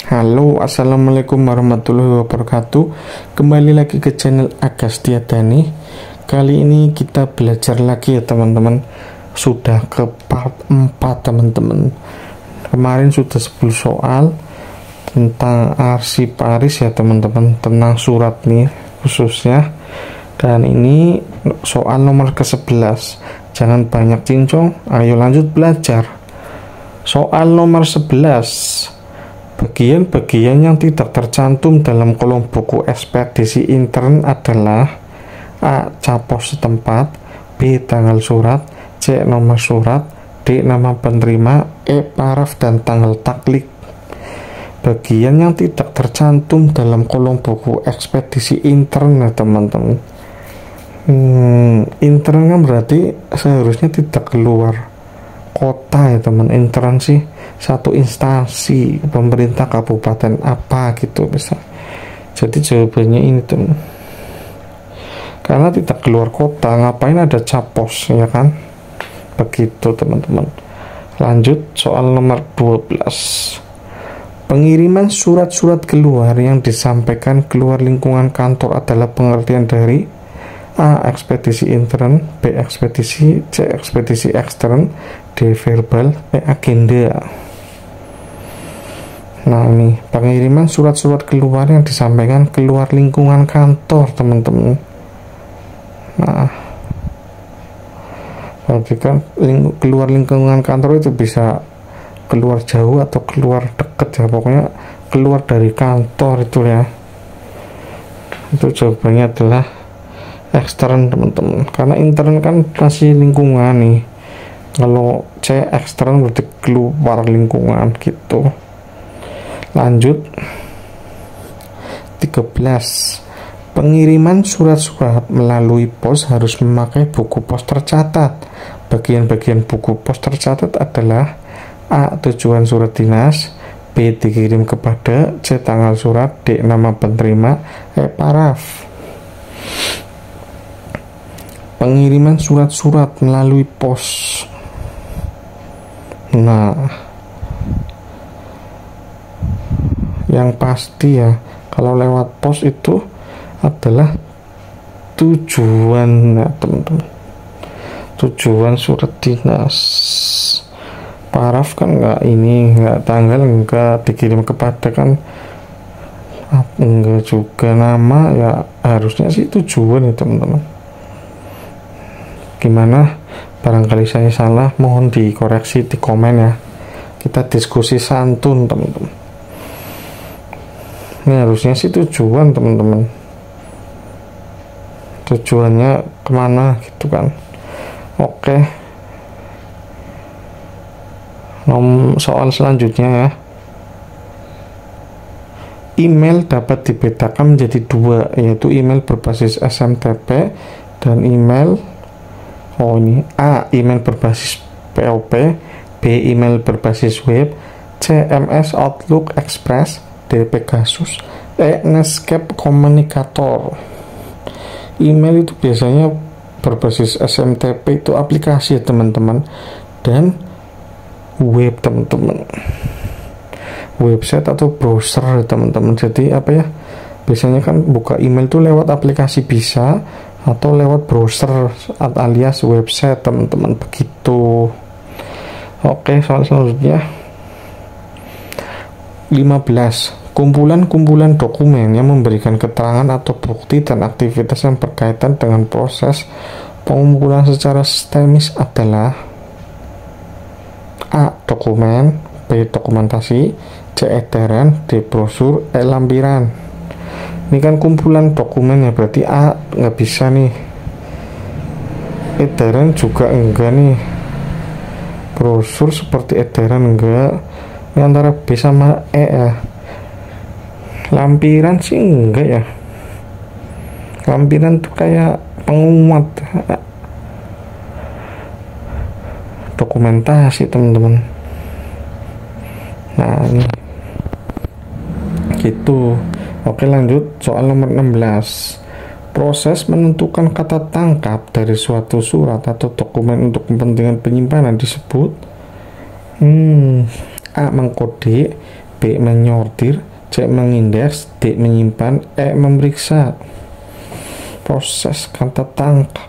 Halo, assalamualaikum warahmatullahi wabarakatuh. Kembali lagi ke channel Agastiadani. Kali ini kita belajar lagi ya teman-teman. Sudah ke part 4 teman-teman. Kemarin sudah 10 soal tentang arsiparis ya teman-teman, tentang surat nih khususnya. Dan ini soal nomor ke-11. Jangan banyak cincong, ayo lanjut belajar. Soal nomor 11. Bagian-bagian yang tidak tercantum dalam kolom buku ekspedisi intern adalah A. Capos setempat, B. Tanggal surat, C. Nomor surat, D. Nama penerima, E. Paraf dan tanggal taklik. Bagian yang tidak tercantum dalam kolom buku ekspedisi intern ya teman-teman. Intern kan berarti seharusnya tidak keluar kota ya teman. Intern sih satu instansi pemerintah kabupaten apa gitu bisa. Jadi jawabannya ini teman, karena tidak keluar kota ngapain ada capos ya kan, begitu teman-teman. Lanjut soal nomor 12. Pengiriman surat-surat keluar yang disampaikan keluar lingkungan kantor adalah pengertian dari A. Ekspedisi intern, B. Ekspedisi, C. Ekspedisi ekstern, D. Verbal, E. Agenda. Nah ini pengiriman surat-surat keluar yang disampaikan keluar lingkungan kantor teman-teman. Nah berarti kan keluar lingkungan kantor itu bisa keluar jauh atau keluar dekat ya, pokoknya keluar dari kantor itu ya. Itu jawabannya adalah ekstern teman-teman, karena intern kan masih lingkungan nih. Kalau C ekstern berarti keluar lingkungan gitu. Lanjut 13. Pengiriman surat-surat melalui pos harus memakai buku pos tercatat. Bagian-bagian buku pos tercatat adalah A. Tujuan surat dinas, B. Dikirim kepada, C. Tanggal surat, D. Nama penerima, E. Paraf. Pengiriman surat-surat melalui pos. Nah yang pasti ya, kalau lewat pos itu adalah tujuan ya teman-teman, tujuan surat dinas. Paraf kan nggak tanggal, nggak dikirim kepada kan enggak juga nama ya, harusnya sih tujuan ya teman-teman. Gimana, barangkali saya salah mohon dikoreksi di komen ya, kita diskusi santun teman-teman. Ini harusnya sih tujuan teman-teman, tujuannya kemana gitu kan. Oke, soal selanjutnya ya. Email dapat dibedakan menjadi dua, yaitu email berbasis SMTP dan email A. Email berbasis POP, B. Email berbasis web, C. MS Outlook Express, D. Pegasus, E. Netscape Communicator. Email itu biasanya berbasis SMTP, itu aplikasi ya teman-teman, dan web teman-teman, website atau browser ya teman-teman. Jadi apa ya, biasanya kan buka email tuh lewat aplikasi bisa, atau lewat browser alias website teman-teman, begitu. Oke, soal selanjutnya 15. Kumpulan-kumpulan dokumen yang memberikan keterangan atau bukti dan aktivitas yang berkaitan dengan proses pengumpulan secara sistemis adalah A. Dokumen, B. Dokumentasi, C. Edaran, D. Brosur, E. Lampiran. Ini kan kumpulan dokumen ya, berarti A nggak bisa nih, edaran juga enggak nih, brosur seperti edaran enggak. Ini antara B sama E ya. Lampiran sih enggak ya, lampiran tuh kayak pengumuman. Dokumentasi teman-teman. Nah ini gitu. Oke, lanjut soal nomor 16. Proses menentukan kata tangkap dari suatu surat atau dokumen untuk kepentingan penyimpanan disebut A. Mengkode, B menyortir, C mengindeks, D menyimpan, E memeriksa. Proses kata tangkap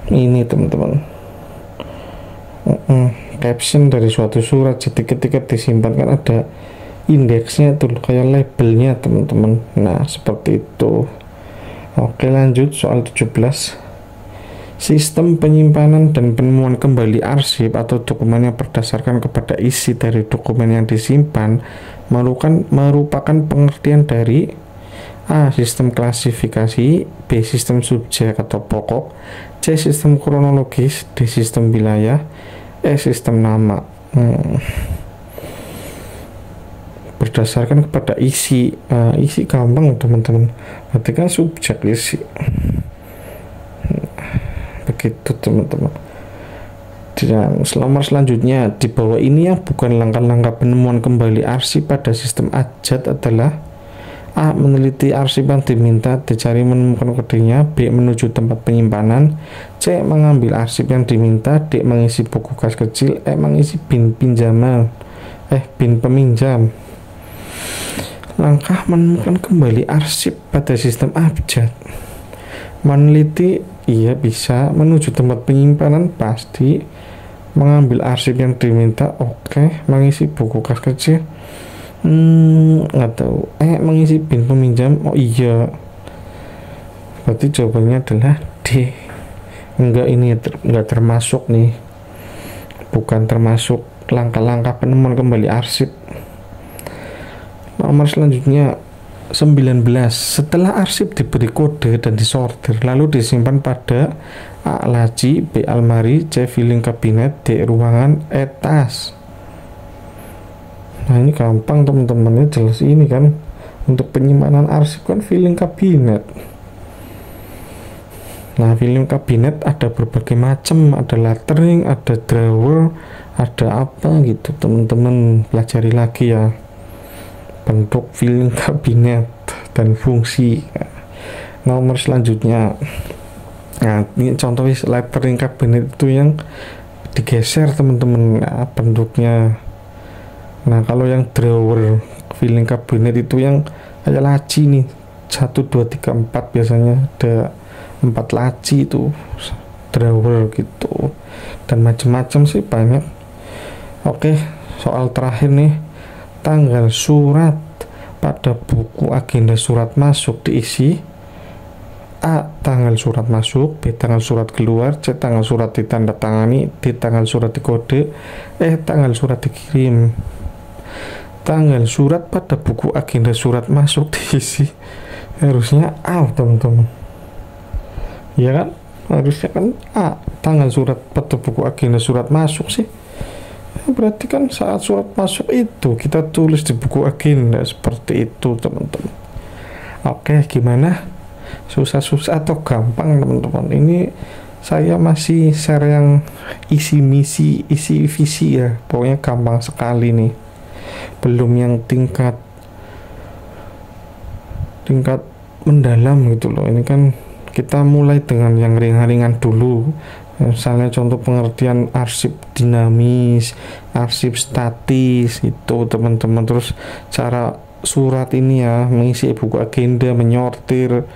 ini teman-teman, caption dari suatu surat. Jadi ketika disimpan kan ada indeksnya tuh, kayak labelnya teman-teman. Nah seperti itu. Oke, lanjut soal 17. Sistem penyimpanan dan penemuan kembali arsip atau dokumen yang berdasarkan kepada isi dari dokumen yang disimpan merupakan pengertian dari A. Sistem klasifikasi, B. Sistem subjek atau pokok, C. Sistem kronologis, D. Sistem wilayah, E. Sistem nama. Berdasarkan kepada isi. Isi gampang teman-teman, berarti kan subjek isi. Begitu teman-teman. Dan nomor selanjutnya di bawah ini yang bukan langkah-langkah penemuan kembali arsip pada sistem AJAD adalah A. Meneliti arsip yang diminta, dicari menemukan kodenya, B. Menuju tempat penyimpanan, C. Mengambil arsip yang diminta, D. Mengisi buku kas kecil, E. Mengisi bin peminjam. Langkah menemukan kembali arsip pada sistem AJAD. Meneliti, iya bisa. Menuju tempat penyimpanan, pasti. Mengambil arsip yang diminta, oke. Mengisi buku kas kecil, nggak tahu. Mengisi bin peminjam, oh iya. Berarti jawabannya adalah D. Enggak, ini enggak termasuk nih, bukan termasuk langkah-langkah penemuan kembali arsip. Nomor selanjutnya 19. Setelah arsip diberi kode dan disortir lalu disimpan pada A. Laci, B. Almari, C. Filing kabinet, D. Ruangan, E. Tas. Nah ini gampang teman-teman, ini jelas ini kan untuk penyimpanan arsip kan filing kabinet. Nah filing kabinet ada berbagai macam, ada lettering, ada drawer, ada apa gitu teman-teman, pelajari lagi ya bentuk filing kabinet dan fungsi. Nomor selanjutnya, nah ini contoh lettering kabinet itu yang digeser teman-teman, nah, bentuknya. Nah kalau yang drawer filing kabinet itu yang kayak laci nih, 1, 2, 3, 4 biasanya ada 4 laci itu drawer gitu, dan macam-macam sih banyak. Oke, soal terakhir nih, tanggal surat pada buku agenda surat masuk diisi A. Tanggal surat masuk, B. Tanggal surat keluar, C. Tanggal surat ditandatangani, D. Tanggal surat dikode, E. Tanggal surat dikirim. Tanggal surat pada buku agenda surat masuk diisi harusnya A teman-teman, ya kan, harusnya kan A. Tanggal surat pada buku agenda surat masuk sih, berarti kan saat surat masuk itu kita tulis di buku agenda, seperti itu teman-teman. Oke, gimana, susah-susah atau gampang teman-teman? Ini saya masih share yang isi misi, isi visi ya, pokoknya gampang sekali nih, belum yang tingkat mendalam gitu loh. Ini kan kita mulai dengan yang ringan-ringan dulu, misalnya contoh pengertian arsip dinamis, arsip statis itu teman-teman. Terus cara surat ini ya, mengisi buku agenda, menyortir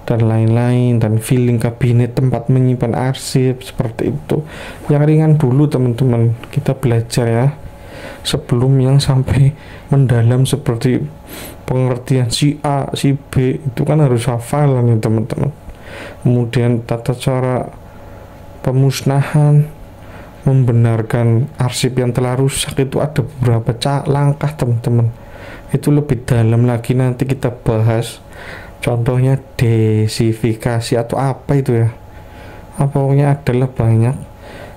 dan lain-lain, dan filing kabinet, tempat menyimpan arsip, seperti itu. Yang ringan dulu teman-teman, kita belajar ya, sebelum yang sampai mendalam seperti pengertian si A, si B, itu kan harus hafalan ya teman-teman. Kemudian tata cara pemusnahan, membenarkan arsip yang telah rusak, itu ada beberapa langkah teman-teman. Itu lebih dalam lagi, nanti kita bahas. Contohnya desifikasi atau apa itu ya, pokoknya adalah banyak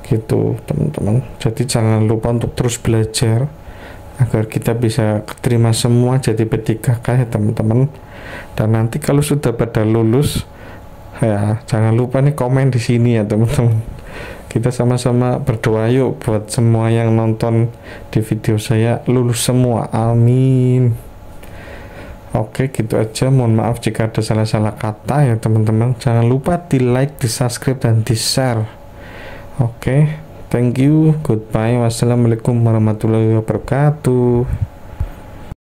gitu teman-teman. Jadi jangan lupa untuk terus belajar agar kita bisa terima semua jadi P3K ya teman-teman. Dan nanti kalau sudah pada lulus ya, jangan lupa nih komen di sini ya teman-teman. Kita sama-sama berdoa yuk buat semua yang nonton di video saya lulus semua, amin. Oke, gitu aja. Mohon maaf jika ada salah-salah kata ya teman-teman. Jangan lupa di like, di subscribe, dan di share. Oke, Thank you, goodbye, wassalamualaikum warahmatullahi wabarakatuh.